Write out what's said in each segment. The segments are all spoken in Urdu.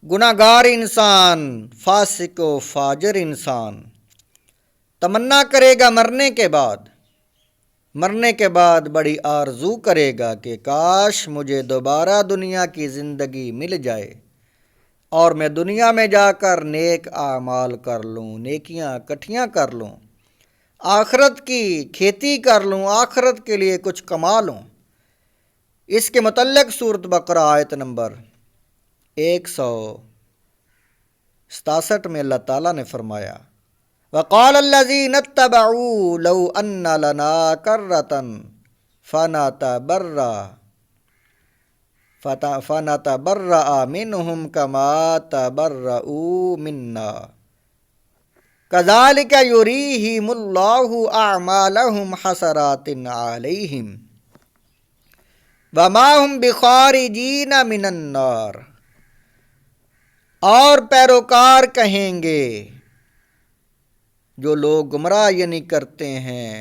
گناہ گار انسان، فاسق و فاجر انسان تمنا کرے گا مرنے کے بعد بڑی آرزو کرے گا کہ کاش مجھے دوبارہ دنیا کی زندگی مل جائے اور میں دنیا میں جا کر نیک اعمال کر لوں، نیکیاں اکٹھیاں کر لوں، آخرت کی کھیتی کر لوں، آخرت کے لیے کچھ کما لوں۔ اس کے متعلق سورۃ بقرہ آیت نمبر 167 میں اللہ تعالیٰ نے فرمایا وَقَالَ الَّذِينَ اتَّبَعُوا لَوْ أَنَّ لَنَا كَرَّةً فَنَتَبَرَّأَ مِنْهُمْ كَمَا تَبَرَّؤُوا مِنَّا كَذَلِكَ يُرِيهِمُ اللَّهُ أَعْمَالَهُمْ حَسَرَاتٍ عَلَيْهِمْ وَمَا هُمْ بِخَارِجِينَ مِنَ النَّارِ۔ اور پیروکار کہیں گے، جو لوگ گمراہ کرتے ہیں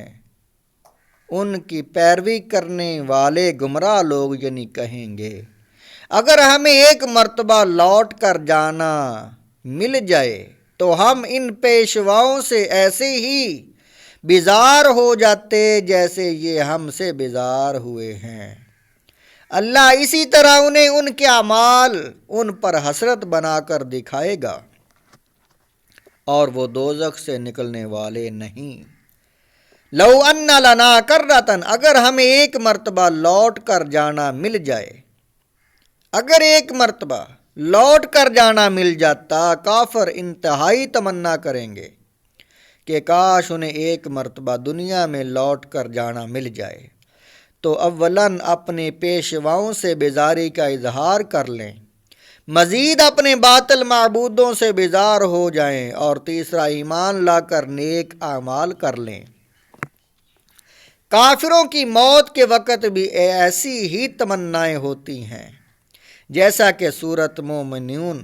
ان کی پیروی کرنے والے گمراہ لوگ کہیں گے اگر ہمیں ایک مرتبہ لوٹ کر جانا مل جائے تو ہم ان پیشواؤں سے ایسے ہی بیزار ہو جاتے جیسے یہ ہم سے بیزار ہوئے ہیں۔ اللہ اسی طرح انہیں ان کے اعمال ان پر حسرت بنا کر دکھائے گا اور وہ دوزخ سے نکلنے والے نہیں۔ لو ان لنا کرۃ، اگر ہمیں ایک مرتبہ لوٹ کر جانا مل جائے، اگر ایک مرتبہ لوٹ کر جانا مل جاتا، کافر انتہائی تمنا کریں گے کہ کاش انہیں ایک مرتبہ دنیا میں لوٹ کر جانا مل جائے تو اولاً اپنے پیشواؤں سے بیزاری کا اظہار کر لیں، مزید اپنے باطل معبودوں سے بیزار ہو جائیں، اور تیسرا ایمان لا کر نیک اعمال کر لیں۔ کافروں کی موت کے وقت بھی ایسی ہی تمنائیں ہوتی ہیں، جیسا کہ سورۃ مومنون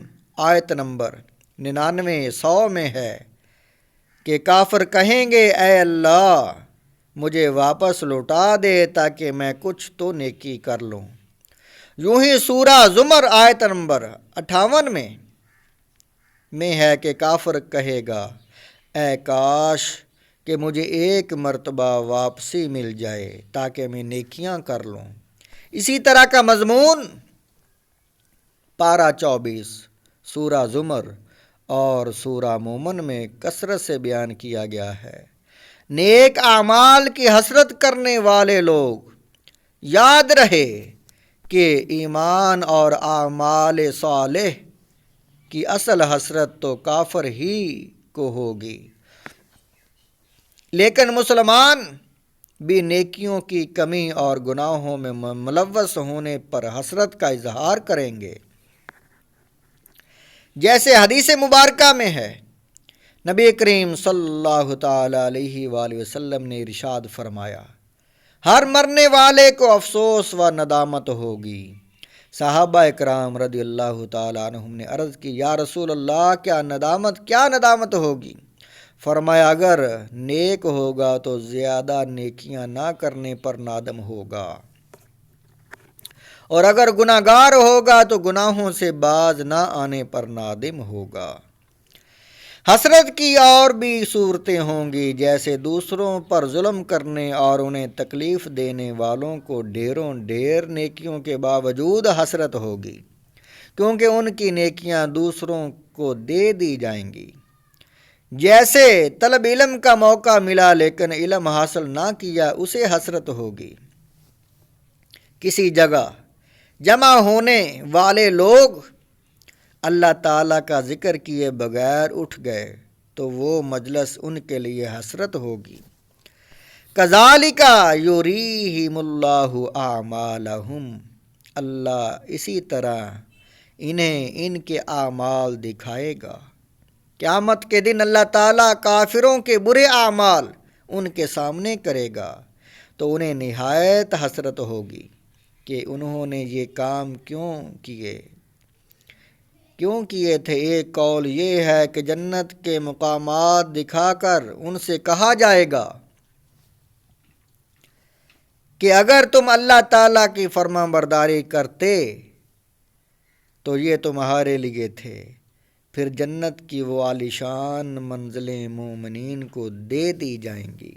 آیت نمبر 99-100 میں ہے کہ کافر کہیں گے اے اللہ مجھے واپس لوٹا دے تاکہ میں کچھ تو نیکی کر لوں۔ یوں ہی سورہ زمر آیت نمبر 58 میں ہے کہ کافر کہے گا اے کاش کہ مجھے ایک مرتبہ واپسی مل جائے تاکہ میں نیکیاں کر لوں۔ اسی طرح کا مضمون پارہ 24 سورہ زمر اور سورہ مومن میں کثرت سے بیان کیا گیا ہے۔ نیک اعمال کی حسرت کرنے والے لوگ یاد رہے کہ ایمان اور اعمال صالح کی اصل حسرت تو کافر ہی کو ہوگی، لیکن مسلمان بھی نیکیوں کی کمی اور گناہوں میں ملوث ہونے پر حسرت کا اظہار کریں گے۔ جیسے حدیث مبارکہ میں ہے، نبی کریم صلی اللہ تعالی علیہ وآلہ وسلم نے ارشاد فرمایا ہر مرنے والے کو افسوس و ندامت ہوگی۔ صحابہ اکرام رضی اللہ تعالی عنہم نے عرض کی یا رسول اللہ کیا ندامت ہوگی؟ فرمایا اگر نیک ہوگا تو زیادہ نیکیاں نہ کرنے پر نادم ہوگا، اور اگر گناہ گار ہوگا تو گناہوں سے باز نہ آنے پر نادم ہوگا۔ حسرت کی اور بھی صورتیں ہوں گی، جیسے دوسروں پر ظلم کرنے اور انہیں تکلیف دینے والوں کو ڈھیروں ڈھیر نیکیوں کے باوجود حسرت ہوگی، کیونکہ ان کی نیکیاں دوسروں کو دے دی جائیں گی۔ جیسے طلب علم کا موقع ملا لیکن علم حاصل نہ کیا، اسے حسرت ہوگی۔ کسی جگہ جمع ہونے والے لوگ اللہ تعالیٰ کا ذکر کیے بغیر اٹھ گئے تو وہ مجلس ان کے لیے حسرت ہوگی۔ کذالک یریہم اللہ اعمالہم، اللہ اسی طرح انہیں ان کے اعمال دکھائے گا۔ قیامت کے دن اللہ تعالیٰ کافروں کے برے اعمال ان کے سامنے کرے گا تو انہیں نہایت حسرت ہوگی کہ انہوں نے یہ کام کیوں کیے تھے۔ ایک قول یہ ہے کہ جنت کے مقامات دکھا کر ان سے کہا جائے گا کہ اگر تم اللہ تعالیٰ کی فرمان برداری کرتے تو یہ تمہارے لیے تھے، پھر جنت کی وہ عالیشان منزلیں مومنین کو دے دی جائیں گی۔